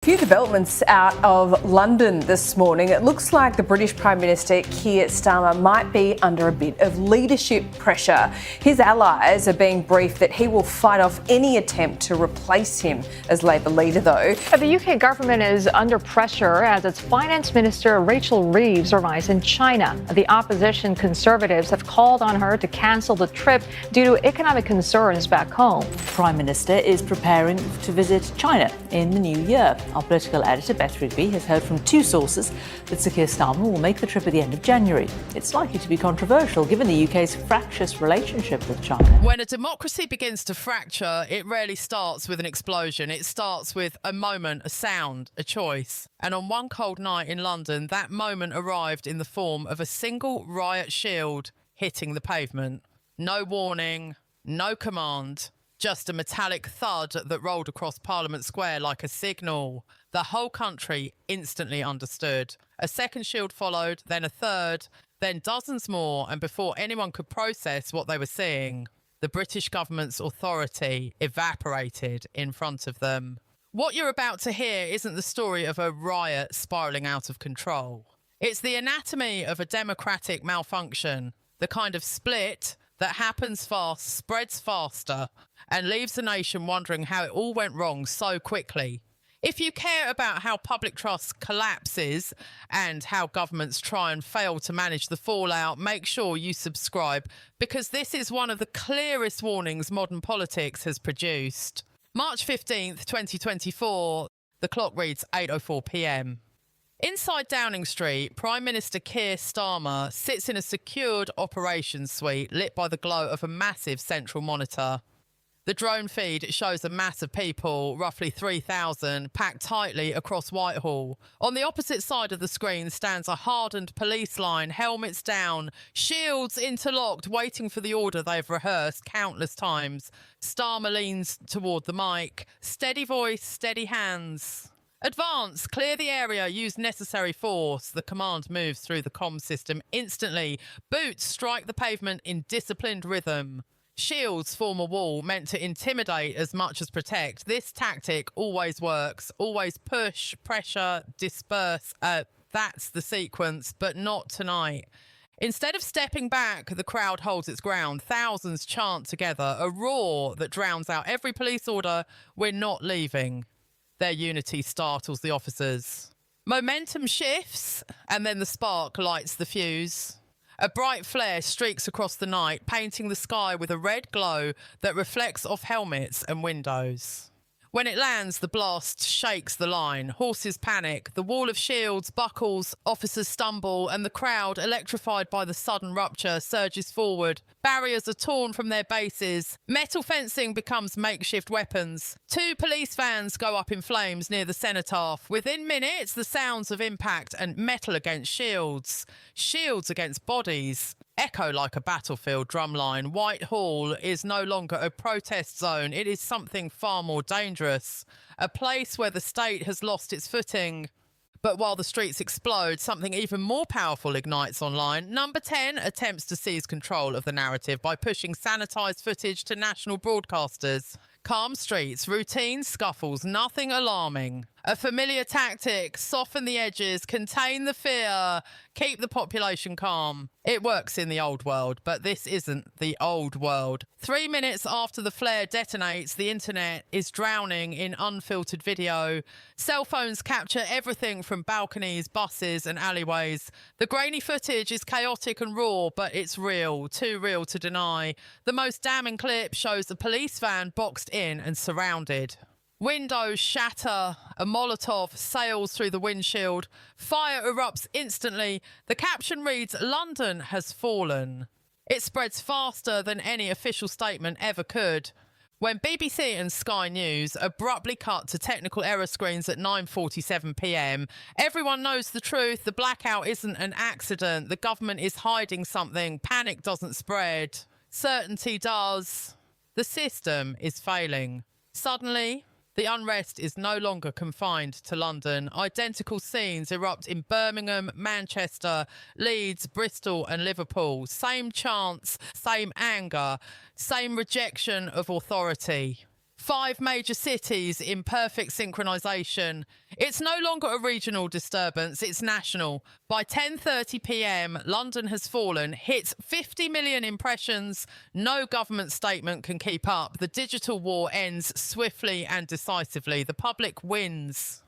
Few developments out of London this morning. It looks like the British Prime Minister Keir Starmer might be under a bit of leadership pressure. His allies are being briefed that he will fight off any attempt to replace him as Labor leader, though. The UK government is under pressure as its Finance Minister Rachel Reeves arrives in China. The opposition Conservatives have called on her to cancel the trip due to economic concerns back home. The Prime Minister is preparing to visit China in the new year. Our political editor, Beth Rigby, has heard from two sources that Sir Keir Starmer will make the trip at the end of January. It's likely to be controversial given the UK's fractious relationship with China. When a democracy begins to fracture, it rarely starts with an explosion. It starts with a moment, a sound, a choice. And on one cold night in London, that moment arrived in the form of a single riot shield hitting the pavement. No warning, no command. Just a metallic thud that rolled across Parliament Square like a signal. The whole country instantly understood. A second shield followed, then a third, then dozens more, and before anyone could process what they were seeing, the British government's authority evaporated in front of them. What you're about to hear isn't the story of a riot spiralling out of control. It's the anatomy of a democratic malfunction, the kind of split that happens fast, spreads faster, and leaves the nation wondering how it all went wrong so quickly. If you care about how public trust collapses and how governments try and fail to manage the fallout, make sure you subscribe, because this is one of the clearest warnings modern politics has produced. March 15th, 2024, the clock reads 8:04 p.m. Inside Downing Street, Prime Minister Keir Starmer sits in a secured operations suite lit by the glow of a massive central monitor. The drone feed shows a mass of people, roughly 3,000, packed tightly across Whitehall. On the opposite side of the screen stands a hardened police line, helmets down, shields interlocked, waiting for the order they've rehearsed countless times. Starmer leans toward the mic. Steady voice, steady hands. Advance, clear the area, use necessary force. The command moves through the comm system instantly. Boots strike the pavement in disciplined rhythm. Shields form a wall meant to intimidate as much as protect. This tactic always works. Always push, pressure, disperse. That's the sequence, but not tonight. Instead of stepping back, the crowd holds its ground. Thousands chant together, a roar that drowns out every police order. We're not leaving. Their unity startles the officers. Momentum shifts, and then the spark lights the fuse. A bright flare streaks across the night, painting the sky with a red glow that reflects off helmets and windows. When it lands, the blast shakes the line. Horses panic. The wall of shields buckles, officers stumble, and the crowd, electrified by the sudden rupture, surges forward. Barriers are torn from their bases. Metal fencing becomes makeshift weapons. Two police vans go up in flames near the cenotaph. Within minutes, the sounds of impact and metal against shields. Shields against bodies. Echo like a battlefield drumline. Whitehall is no longer a protest zone. It is something far more dangerous. A place where the state has lost its footing. But while the streets explode, something even more powerful ignites online. Number 10 attempts to seize control of the narrative by pushing sanitised footage to national broadcasters. Calm streets, routine scuffles, nothing alarming. A familiar tactic, soften the edges, contain the fear, keep the population calm. It works in the old world, but this isn't the old world. 3 minutes after the flare detonates, the internet is drowning in unfiltered video. Cell phones capture everything from balconies, buses and alleyways. The grainy footage is chaotic and raw, but it's real, too real to deny. The most damning clip shows a police van boxed in and surrounded. Windows shatter, a Molotov sails through the windshield, fire erupts instantly. The caption reads, "London has fallen." It spreads faster than any official statement ever could. When BBC and Sky News abruptly cut to technical error screens at 9:47 p.m, everyone knows the truth. The blackout isn't an accident. The government is hiding something. Panic doesn't spread. Certainty does. The system is failing. Suddenly, the unrest is no longer confined to London. Identical scenes erupt in Birmingham, Manchester, Leeds, Bristol and Liverpool. Same chants, same anger, same rejection of authority. 5 major cities in perfect synchronisation. It's no longer a regional disturbance, it's national. By 10:30 p.m, London has fallen, hits 50 million impressions. No government statement can keep up. The digital war ends swiftly and decisively. The public wins.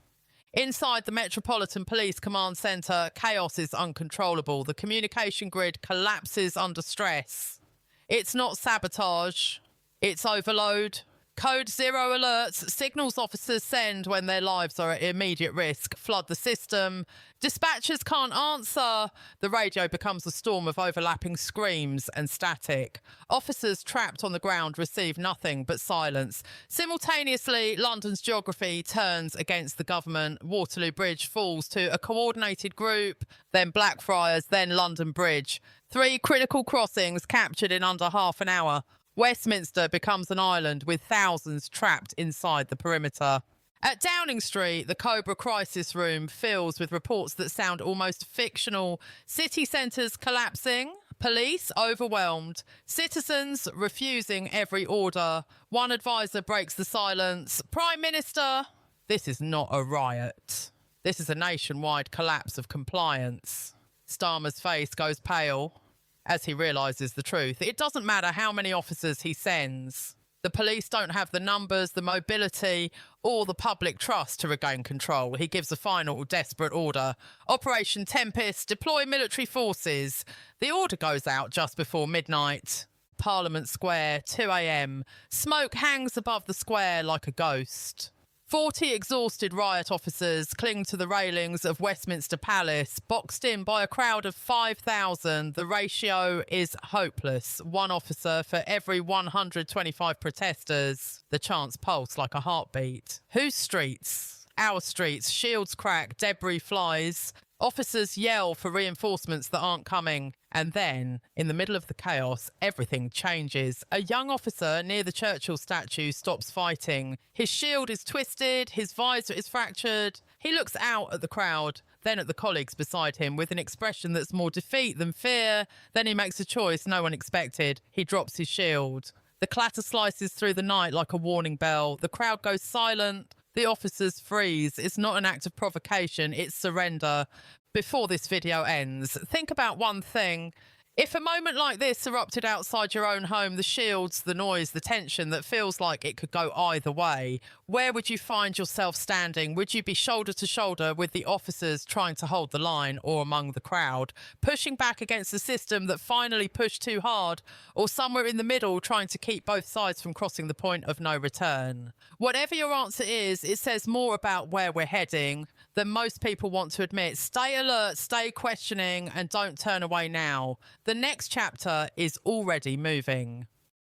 Inside the Metropolitan Police Command Centre, chaos is uncontrollable. The communication grid collapses under stress. It's not sabotage, it's overload. Code zero alerts, signals officers send when their lives are at immediate risk, flood the system. Dispatchers can't answer. The radio becomes a storm of overlapping screams and static. Officers trapped on the ground receive nothing but silence. Simultaneously, London's geography turns against the government. Waterloo Bridge falls to a coordinated group, then Blackfriars, then London Bridge. 3 critical crossings captured in under half an hour. Westminster becomes an island with thousands trapped inside the perimeter. At Downing Street, the Cobra crisis room fills with reports that sound almost fictional. City centres collapsing, police overwhelmed, citizens refusing every order. One advisor breaks the silence. Prime Minister, this is not a riot. This is a nationwide collapse of compliance. Starmer's face goes pale as he realises the truth. It doesn't matter how many officers he sends. The police don't have the numbers, the mobility, or the public trust to regain control. He gives a final desperate order. Operation Tempest, deploy military forces. The order goes out just before midnight. Parliament Square, 2 a.m. Smoke hangs above the square like a ghost. 40 exhausted riot officers cling to the railings of Westminster Palace, boxed in by a crowd of 5,000. The ratio is hopeless. 1 officer for every 125 protesters. The chants pulse like a heartbeat. Whose streets? Our streets. Shields crack, debris flies. Officers yell for reinforcements that aren't coming. And then, in the middle of the chaos, everything changes. A young officer near the Churchill statue stops fighting. His shield is twisted, his visor is fractured. He looks out at the crowd, then at the colleagues beside him with an expression that's more defeat than fear. Then he makes a choice no one expected. He drops his shield. The clatter slices through the night like a warning bell. The crowd goes silent. The officers freeze. It's not an act of provocation, it's surrender. Before this video ends, think about one thing. If a moment like this erupted outside your own home, the shields, the noise, the tension that feels like it could go either way, where would you find yourself standing? Would you be shoulder to shoulder with the officers trying to hold the line, or among the crowd, pushing back against the system that finally pushed too hard, or somewhere in the middle trying to keep both sides from crossing the point of no return? Whatever your answer is, it says more about where we're heading than most people want to admit. Stay alert, stay questioning, and don't turn away now. The next chapter is already moving.